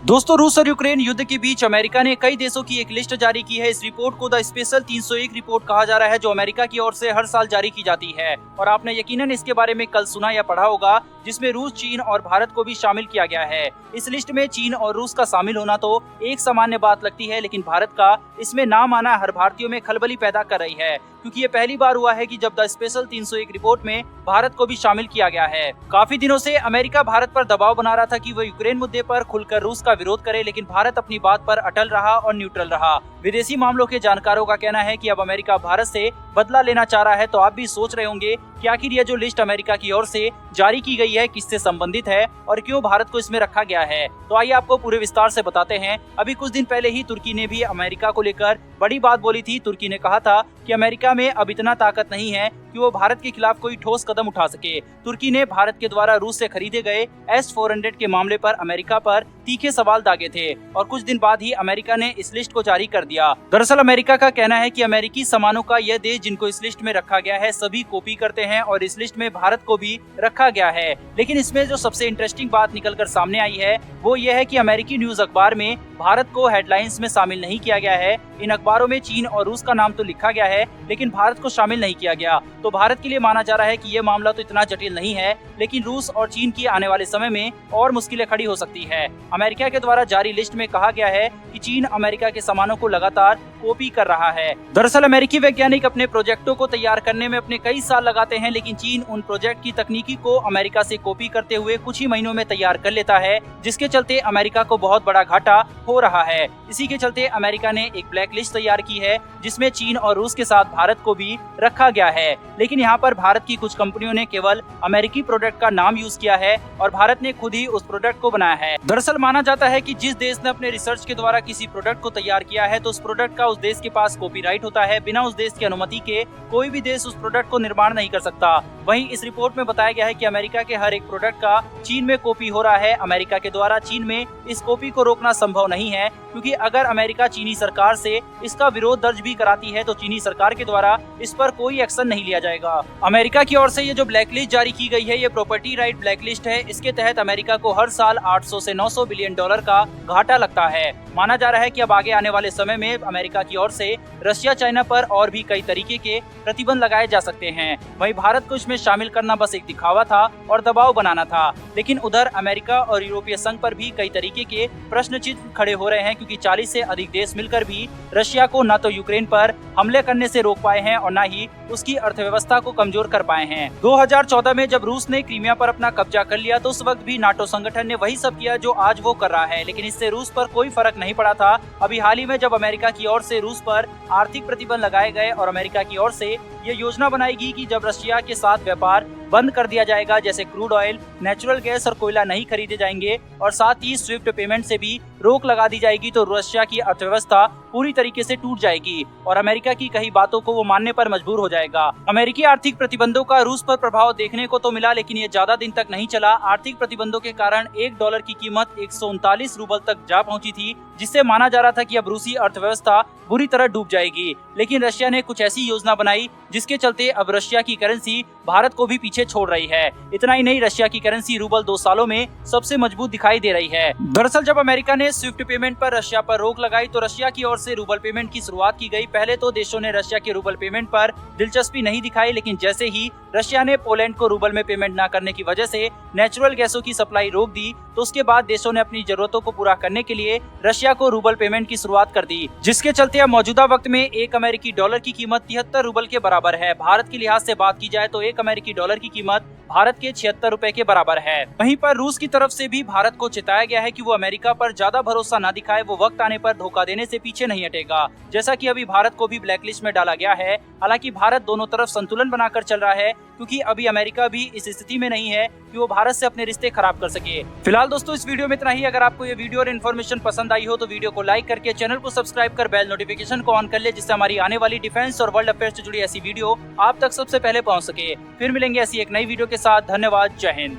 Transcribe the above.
दोस्तों, रूस और यूक्रेन युद्ध के बीच अमेरिका ने कई देशों की एक लिस्ट जारी की है। इस रिपोर्ट को द स्पेशल 301 रिपोर्ट कहा जा रहा है, जो अमेरिका की ओर से हर साल जारी की जाती है। और आपने यकीनन इसके बारे में कल सुना या पढ़ा होगा, जिसमें रूस, चीन और भारत को भी शामिल किया गया है। इस लिस्ट में चीन और रूस का शामिल होना तो एक सामान्य बात लगती है, लेकिन भारत का इसमें नाम आना हर भारतीयों में खलबली पैदा कर रही है, क्योंकि ये पहली बार हुआ है कि जब द स्पेशल 301 रिपोर्ट में भारत को भी शामिल किया गया है। काफी दिनों से अमेरिका भारत पर दबाव बना रहा था कि वो यूक्रेन मुद्दे पर खुलकर रूस का विरोध करे, लेकिन भारत अपनी बात पर अटल रहा और न्यूट्रल रहा। विदेशी मामलों के जानकारों का कहना है कि अब अमेरिका भारत से बदला लेना चाह रहा है। तो आप भी सोच रहे होंगे कि आखिर ये जो लिस्ट अमेरिका की ओर से जारी की गई है किससे संबंधित है और क्यों भारत को इसमें रखा गया है। तो आइए आपको पूरे विस्तार से बताते हैं। अभी कुछ दिन पहले ही तुर्की ने भी अमेरिका को लेकर बड़ी बात बोली थी। तुर्की ने कहा था कि अमेरिका में अब इतना ताकत नहीं है कि वो भारत के खिलाफ कोई ठोस कदम उठा सके। तुर्की ने भारत के द्वारा रूस से खरीदे गए S-400 के मामले पर अमेरिका पर तीखे सवाल दागे थे और कुछ दिन बाद ही अमेरिका ने इस लिस्ट को जारी कर दिया। दरअसल अमेरिका का कहना है कि अमेरिकी सामानों का यह देश जिनको इस लिस्ट में रखा गया है सभी कॉपी करते हैं और इस लिस्ट में भारत को भी रखा गया है। लेकिन इसमें जो सबसे इंटरेस्टिंग बात निकलकर सामने आई है वो ये है कि अमेरिकी न्यूज अखबार में भारत को हेडलाइंस में शामिल नहीं किया गया है। इन अखबारों में चीन और रूस का नाम तो लिखा गया है, लेकिन भारत को शामिल नहीं किया गया। तो भारत के लिए माना जा रहा है कि ये मामला तो इतना जटिल नहीं है, लेकिन रूस और चीन की आने वाले समय में और मुश्किलें खड़ी हो सकती है। अमेरिका के द्वारा जारी लिस्ट में कहा गया है कि चीन अमेरिका के सामानों को लगातार कॉपी कर रहा है। दरअसल अमेरिकी वैज्ञानिक अपने प्रोजेक्टों को तैयार करने में अपने कई साल लगाते हैं, लेकिन चीन उन प्रोजेक्ट की तकनीकी को अमेरिका से कॉपी करते हुए कुछ ही महीनों में तैयार कर लेता है, जिसके चलते अमेरिका को बहुत बड़ा घाटा हो रहा है। इसी के चलते अमेरिका ने एक ब्लैक लिस्ट तैयार की है, जिसमें चीन और रूस के साथ भारत को भी रखा गया है। लेकिन यहाँ पर भारत की कुछ कंपनियों ने केवल अमेरिकी प्रोडक्ट का नाम यूज किया है और भारत ने खुद ही उस प्रोडक्ट को बनाया है। दरअसल माना जाता है कि जिस देश ने अपने रिसर्च के द्वारा किसी प्रोडक्ट को तैयार किया है तो उस प्रोडक्ट का उस देश के पास कॉपीराइट होता है। बिना उस देश की अनुमति के कोई भी देश उस प्रोडक्ट को निर्माण नहीं कर सकता। वहीं इस रिपोर्ट में बताया गया है कि अमेरिका के हर एक प्रोडक्ट का चीन में कॉपी हो रहा है। अमेरिका के द्वारा चीन में इस कॉपी को रोकना संभव नहीं है, क्योंकि अगर अमेरिका चीनी सरकार से इसका विरोध दर्ज भी कराती है तो चीनी सरकार के द्वारा इस पर कोई एक्शन नहीं लिया जाएगा। अमेरिका की ओर से ये जो ब्लैकलिस्ट जारी की गई है ये प्रॉपर्टी राइट ब्लैकलिस्ट है। इसके तहत अमेरिका को हर साल 800 से 900 बिलियन डॉलर का घाटा लगता है। माना जा रहा है कि अब आगे आने वाले समय में अमेरिका की ओर से रशिया, चाइना पर और भी कई तरीके के प्रतिबंध लगाए जा सकते हैं। वहीं भारत को इसमें शामिल करना बस एक दिखावा था और दबाव बनाना था, लेकिन उधर अमेरिका और यूरोपीय संघ पर भी कई तरीके के प्रश्न चिन्ह खड़े हो रहे हैं, क्योंकि 40 से अधिक देश मिलकर भी रशिया को न तो यूक्रेन पर हमले करने से रोक पाए हैं और न ही उसकी अर्थव्यवस्था को कमजोर कर पाए हैं। 2014 में जब रूस ने क्रीमिया पर अपना कब्जा कर लिया तो उस वक्त भी नाटो संगठन ने वही सब किया जो आज वो कर रहा है, लेकिन इससे रूस पर कोई फर्क नहीं पड़ा था। अभी हाल ही में जब अमेरिका की ओर से रूस पर आर्थिक प्रतिबंध लगाए गए और अमेरिका की ओर से ये योजना बनाएगी कि जब रशिया के साथ व्यापार बंद कर दिया जाएगा, जैसे क्रूड ऑयल, नेचुरल गैस और कोयला नहीं खरीदे जाएंगे और साथ ही स्विफ्ट पेमेंट से भी रोक लगा दी जाएगी, तो रशिया की अर्थव्यवस्था पूरी तरीके से टूट जाएगी और अमेरिका की कई बातों को वो मानने पर मजबूर हो जाएगा। अमेरिकी आर्थिक प्रतिबंधों का रूस पर प्रभाव देखने को तो मिला, लेकिन ये ज्यादा दिन तक नहीं चला। आर्थिक प्रतिबंधों के कारण $1 की कीमत 139 रूबल तक जा पहुंची थी, जिससे माना जा रहा था कि अब रूसी अर्थव्यवस्था बुरी तरह डूब जाएगी। लेकिन रशिया ने कुछ ऐसी योजना बनाई जिसके चलते अब रशिया की करेंसी भारत को भी पीछे छोड़ रही है। इतना ही नहीं, रशिया की करेंसी रूबल 2 सालों में सबसे मजबूत दिखाई दे रही है। दरअसल जब अमेरिका ने स्विफ्ट पेमेंट पर रशिया पर रोक लगाई तो रशिया की ओर से रूबल पेमेंट की शुरुआत की गई। पहले तो देशों ने रशिया के रूबल पेमेंट पर दिलचस्पी नहीं दिखाई, लेकिन जैसे ही रशिया ने पोलैंड को रूबल में पेमेंट न करने की वजह से नेचुरल गैसों की सप्लाई रोक दी, तो उसके बाद देशों ने अपनी जरूरतों को पूरा करने के लिए रशिया को रूबल पेमेंट की शुरुआत कर दी, जिसके चलते अब मौजूदा वक्त में $1 अमेरिकी की कीमत 73 रूबल के बराबर है। भारत के लिहाज से बात की जाए तो $1 अमेरिकी की कीमत भारत के 76 रुपए के बराबर है। वहीं पर रूस की तरफ से भी भारत को चेताया गया है कि वो अमेरिका पर ज्यादा भरोसा न दिखाए, वो वक्त आने पर धोखा देने से पीछे नहीं हटेगा। जैसा कि अभी भारत को भी ब्लैकलिस्ट में डाला गया है। हालांकि भारत दोनों तरफ संतुलन बनाकर चल रहा है, क्योंकि अभी अमेरिका भी इस स्थिति में नहीं है कि वो भारत से अपने रिश्ते खराब कर सके। फिलहाल दोस्तों इस वीडियो में इतना ही। अगर आपको ये वीडियो और इन्फॉर्मेशन पसंद आई हो तो वीडियो को लाइक करके चैनल को सब्सक्राइब कर बेल नोटिफिकेशन को ऑन कर ले, जिससे हमारी आने वाली डिफेंस और वर्ल्ड अफेयर्स से जुड़ी ऐसी वीडियो आप तक सबसे पहले पहुंच सके। फिर मिलेंगे ऐसी एक नई वीडियो के साथ। धन्यवाद। जय हिंद।